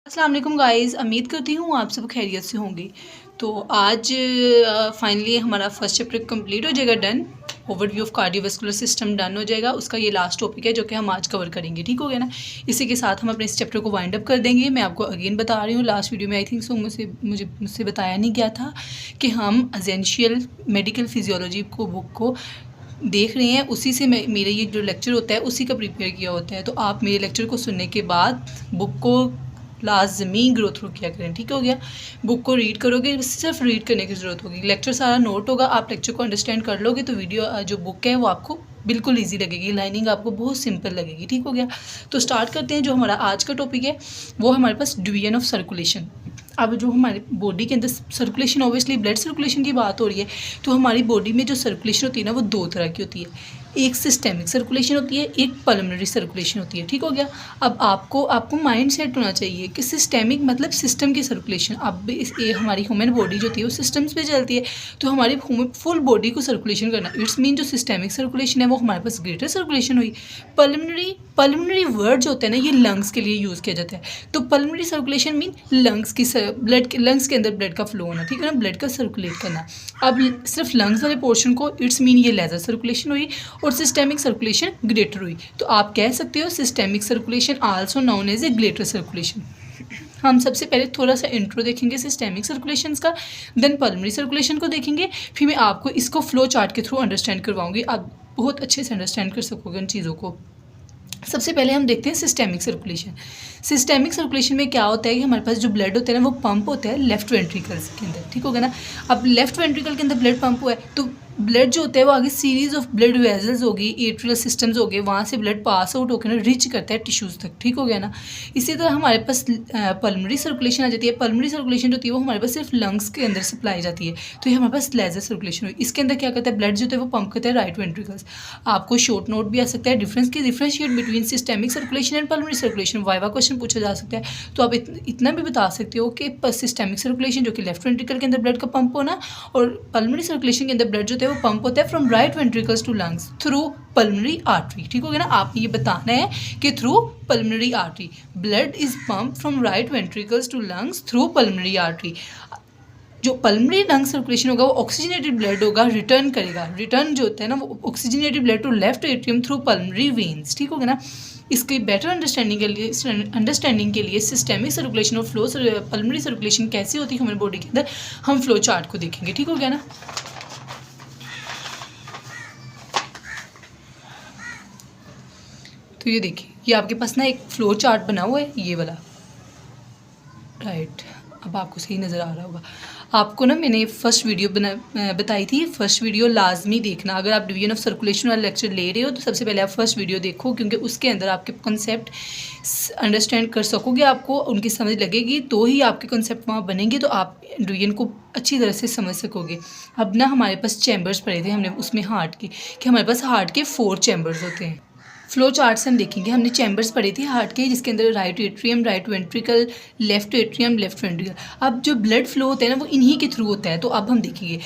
अस्सलाम वालेकुम गाइस, उम्मीद करती हूँ आप सब खैरियत से होंगे। तो आज फाइनली हमारा फर्स्ट चैप्टर कंप्लीट हो जाएगा, done. Overview of cardiovascular system done हो जाएगा। उसका ये लास्ट टॉपिक है जो कि हम आज कवर करेंगे, ठीक हो गया ना। इसी के साथ हम अपने इस चैप्टर को वाइंड अप कर देंगे। मैं आपको अगेन बता रही हूँ, लास्ट वीडियो में आई थिंक सो मुझसे बताया नहीं गया था कि हम एसेंशियल मेडिकल फिजियोलॉजी को बुक को देख रहे हैं। उसी से मेरे ये जो लेक्चर होता है उसी का प्रिपेयर किया होता है। तो आप मेरे लेक्चर को सुनने के बाद बुक को लाजमी ग्रो थ्रू किया करें, ठीक हो गया। बुक को रीड करोगे, सिर्फ रीड करने की ज़रूरत होगी। लेक्चर सारा नोट होगा, आप लेक्चर को अंडरस्टैंड कर लोगे तो वीडियो जो बुक है वो आपको बिल्कुल इजी लगेगी, लाइनिंग आपको बहुत सिंपल लगेगी, ठीक हो गया। तो स्टार्ट करते हैं। जो हमारा आज का टॉपिक है वो हमारे पास डिवीजन ऑफ सर्कुलेशन। अब जो हमारे बॉडी के अंदर सर्कुलेशन, ऑब्वियसली ब्लड सर्कुलेशन की बात हो रही है, तो हमारी बॉडी में जो सर्कुलेशन होती है ना वो दो तरह की होती है। एक सिस्टेमिक सर्कुलेशन होती है, एक पल्मोनरी सर्कुलेशन होती है, ठीक हो गया। अब आपको माइंड सेट होना चाहिए कि सिस्टेमिक मतलब सिस्टम की सर्कुलेशन। अब हमारी ह्यूमन बॉडी जो होती है वो सिस्टम्स पे चलती है, तो हमारी फुल बॉडी को सर्कुलेशन करना, इट्स मीन जो सिस्टेमिक सर्कुलेशन है वो हमारे पास ग्रेटर सर्कुलेशन हुई। पल्मोनरी वर्ड जो होता है ना ये लंग्स के लिए यूज़ किया जाता है। तो पल्मोनरी सर्कुलेशन मीन लंग्स के अंदर ब्लड का फ्लो होना, ठीक है ना, ब्लड का सर्कुलेट करना। अब सिर्फ लंग्स वाले पोर्शन को इट्स मीन ये लेजर सर्कुलेशन हुई और सिस्टेमिक सर्कुलेशन ग्रेटर हुई। तो आप कह सकते हो systemic circulation also known as a greater circulation. हम सबसे पहले थोड़ा सा इंट्रो देखेंगे सिस्टेमिक सर्कुलेशन का, देन पल्मोनरी सर्कुलेशन को देखेंगे, फिर मैं आपको इसको फ्लो चार्ट के थ्रू अंडरस्टैंड करवाऊंगी। आप बहुत अच्छे से अंडरस्टैंड कर सकोगे उन चीज़ों को। सबसे पहले हम देखते हैं सिस्टेमिक सर्कुलेशन। सिस्टेमिक सर्कुलेशन में क्या होता है कि हमारे पास जो ब्लड होता है ना वो पंप होता है लेफ्ट वेंट्रिकल्स के अंदर, ठीक होगा ना। अब लेफ्ट वेंट्रिकल के अंदर ब्लड पंप हुआ है तो ब्लड जो होता है वो आगे सीरीज ऑफ ब्लड वेजल्स होगी, एट्रियल सिस्टम्स हो गए, वहाँ से ब्लड पास आउट होकर ना रीच करता है टिश्यूज़ तक, ठीक हो गया ना। इसी तरह हमारे पास पल्मोनरी सर्कुलेशन आ जाती है। पल्मोनरी सर्कुलेशन जो होती है वो हमारे पास सिर्फ लंग्स के अंदर सप्लाई जाती है, तो ये हमारे पास लेजर सर्कुलेशन हुई। इसके अंदर क्या करता है, ब्लड जो होता है वो पंप करता है राइट वेंट्रिकल्स। आपको शॉर्ट नोट भी आ सकता है differentiate between systemic circulation and pulmonary circulation, viva question पूछा जा सकता है। तो आप इतना भी बता सकते हो कि सिस्टेमिक सर्कुलेशन जो कि लेफ्ट वेंट्रिकल के अंदर ब्लड का पंप होना, और पल्मोनरी सर्कुलेशन के अंदर ब्लड जो होता है वो पंप होता है from right ventricles to lungs through pulmonary artery, ठीक हो गया ना। आप ये बताना है कि through pulmonary artery, blood is pump from right ventricles to lungs through pulmonary artery. जो पल्मोनरी लंग सर्कुलेशन होगा वो ऑक्सीजनेटेड ब्लड होगा, रिटर्न जो होता है ना वो oxygenated blood to left atrium through pulmonary veins, ठीक हो गया ना। इसकी बेटर अंडरस्टैंडिंग के लिए सिस्टेमिक सर्कुलेशन और फ्लो पल्मोनरी सर्कुलेशन कैसी होती है हमारी बॉडी के अंदर, हम फ्लो चार्ट को देखेंगे, ठीक हो गया ना। तो ये देखिए, ये आपके पास ना एक फ्लो चार्ट बना हुआ है, ये वाला, राइट। अब आपको सही नज़र आ रहा होगा। आपको ना मैंने फर्स्ट वीडियो बताई थी, फर्स्ट वीडियो लाजमी देखना। अगर आप डिवीजन ऑफ सर्कुलेशन वाला लेक्चर ले रहे हो तो सबसे पहले आप फर्स्ट वीडियो देखो, क्योंकि उसके अंदर आपके कॉन्सेप्ट अंडरस्टैंड कर सकोगे, आपको उनकी समझ लगेगी तो ही आपके कॉन्सेप्ट वहाँ बनेंगे, तो आप डिवीजन को अच्छी तरह से समझ सकोगे। अब ना हमारे पास चैम्बर्स पढ़े थे हमने उसमें हार्ट के, कि हमारे पास हार्ट के 4 चैम्बर्स होते हैं। फ्लो चार्ट से हम देखेंगे, हमने चैम्बर्स पढ़े थे हार्ट के, जिसके अंदर right atrium, right ventricle, left atrium, left ventricle. अब जो ब्लड फ्लो होता है ना वो इन्हीं के थ्रू होता है। तो अब हम देखेंगे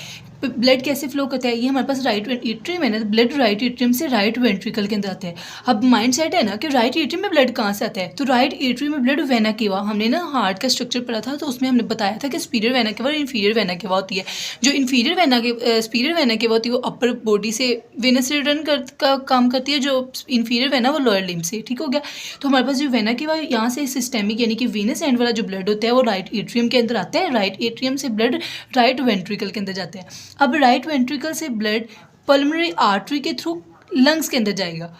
ब्लड कैसे फ्लो करता है। ये हमारे पास राइट एट्रियम है ना, ब्लड राइट एट्रियम से राइट वेंट्रिकल के अंदर आता है। अब माइंड सेट है ना कि राइट एट्रियम में ब्लड कहाँ से आता है, तो राइट एट्रियम में ब्लड वेना केवा, हमने ना हार्ट का स्ट्रक्चर पढ़ा था तो उसमें हमने बताया था कि सुपीरियर वेना केवा और इन्फीरियर वेना केवा होती है। जो सुपीरियर वेना केवा होती है वो अपर बॉडी से वेनस रिटर्न का काम करती है, जो इन्फीरियर वेना वो लोअर लिम्ब से, ठीक हो गया। तो हमारे पास जो वेना केवा यहाँ से सिस्टेमिक यानी कि वेनस एंड वाला जो ब्लड होता है वो राइट एट्रियम के अंदर आता है, राइट एट्रियम से ब्लड राइट वेंट्रिकल के अंदर जाता है। अब राइट वेंट्रिकल से ब्लड पल्मोनरी आर्टरी के थ्रू लंग्स के अंदर जाएगा।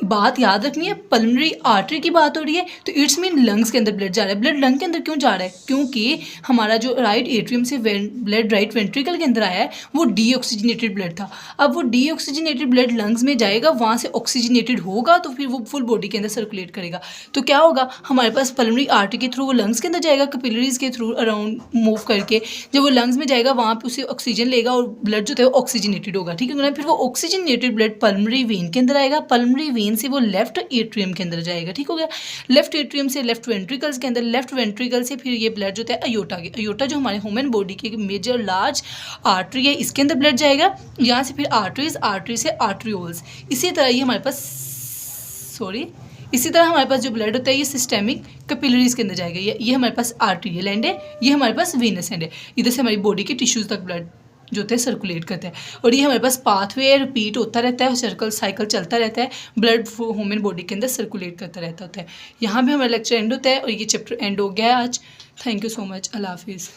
बात याद रखनी है, पल्मोनरी आर्टरी की बात हो रही है तो इट्स मीन लंग्स के अंदर ब्लड जा रहा है। ब्लड लंग के अंदर क्यों जा रहा है, क्योंकि हमारा जो राइट एट्रियम से ब्लड राइट वेंट्रिकल के अंदर आया है वो डीऑक्सीजनेटेड ब्लड था। अब वो डीऑक्सीजनेटेड ब्लड लंग्स में जाएगा, वहाँ से ऑक्सीजनेटेड होगा तो फिर वो फुल बॉडी के अंदर सर्कुलेट करेगा। तो क्या होगा, हमारे पास पल्मोनरी आर्टरी के थ्रू वो लंग्स के अंदर जाएगा, कैपिलरीज के थ्रू अराउंड मूव करके जब वो लंग्स में जाएगा वहाँ पे उसे ऑक्सीजन लेगा और ब्लड जो है वो ऑक्सीजनेटेड होगा, ठीक है ना। फिर वो ऑक्सीजनेटेड ब्लड पल्मोनरी वेन के अंदर आएगा, पल्मोनरी वेन से वो लेफ्ट एट्रियम के अंदर जाएगा, ठीक हो गया। लेफ्ट एट्रियम से लेफ्ट वेंट्रिकल्स के अंदर, लेफ्ट वेंट्रिकल से फिर ये ब्लड जो है अयोटा के, अयोटा जो हमारे ह्यूमन बॉडी की मेजर लार्ज आर्टरी है इसके अंदर ब्लड जाएगा। यहाँ से फिर आर्टरीज, आर्टरी से आर्ट्रियोल्स। इसी तरह ये हमारे पास इसी तरह हमारे पास जो ब्लड होता है ये सिस्टेमिक कैपिलरीज के अंदर जाएगा। ये हमारे पास आर्टेरियल एंड है, ये हमारे पास वेनस एंड है। इधर से हमारी बॉडी के टिश्यूज़ तक ब्लड जो होता है सर्कुलेट करता है, और ये हमारे पास पाथवे है, रिपीट होता रहता है, सर्कल साइकिल चलता रहता है, ब्लड ह्यूमन बॉडी के अंदर सर्कुलेट करता रहता होता है। यहाँ पे हमारा लेक्चर एंड होता है और ये चैप्टर एंड हो गया है आज। Thank you so much. Allah हाफिज़।